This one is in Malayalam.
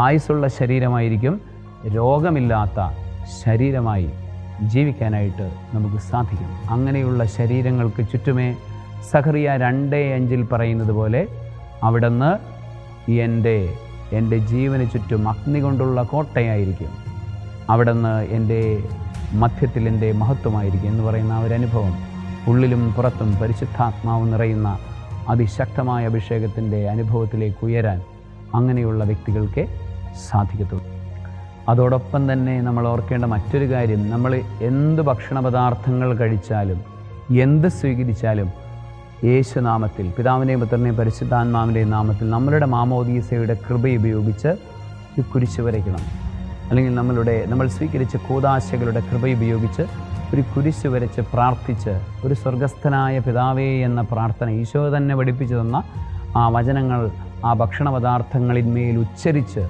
ആയുസ്സുള്ള ശരീരമായിരിക്കും, രോഗമില്ലാത്ത ശരീരമായി ജീവിക്കാനായിട്ട് നമുക്ക് സാധിക്കും. അങ്ങനെയുള്ള ശരീരങ്ങൾക്ക് ചുറ്റുമേ സഖറിയ 2:5 പറയുന്നത് പോലെ അവിടുന്ന് എൻ്റെ ജീവന് ചുറ്റും അഗ്നി കൊണ്ടുള്ള കോട്ടയായിരിക്കും, അവിടുന്ന് എൻ്റെ മധ്യത്തിൽ എൻ്റെ മഹത്വമായിരിക്കും എന്ന് പറയുന്ന ഒരനുഭവം ഉള്ളിലും പുറത്തും പരിശുദ്ധാത്മാവ് നിറയുന്ന അതിശക്തമായ അഭിഷേകത്തിൻ്റെ അനുഭവത്തിലേക്ക് ഉയരാൻ അങ്ങനെയുള്ള വ്യക്തികൾക്ക് സാധിക്കത്തുള്ളൂ. അതോടൊപ്പം തന്നെ നമ്മൾ ഓർക്കേണ്ട മറ്റൊരു കാര്യം, നമ്മൾ എന്ത് ഭക്ഷണ പദാർത്ഥങ്ങൾ കഴിച്ചാലും എന്ത് സ്വീകരിച്ചാലും യേശുനാമത്തിൽ, പിതാവിൻ്റെയും പുത്രൻ്റെയും പരിശുദ്ധാത്മാവിൻ്റെയും നാമത്തിൽ നമ്മളുടെ മാമോദീസയുടെ കൃപ ഉപയോഗിച്ച് ഒരു കുരിശ് വരയ്ക്കണം. അല്ലെങ്കിൽ നമ്മൾ സ്വീകരിച്ച കൂദാശകളുടെ കൃപ ഉപയോഗിച്ച് ഒരു കുരിശ് വരച്ച് പ്രാർത്ഥിച്ച് ഒരു സ്വർഗസ്ഥനായ പിതാവേ എന്ന പ്രാർത്ഥന ഈശോ തന്നെ പഠിപ്പിച്ചു തന്ന ആ വചനങ്ങൾ ആ ഭക്ഷണ പദാർത്ഥങ്ങളിന്മേൽ ഉച്ചരിച്ച്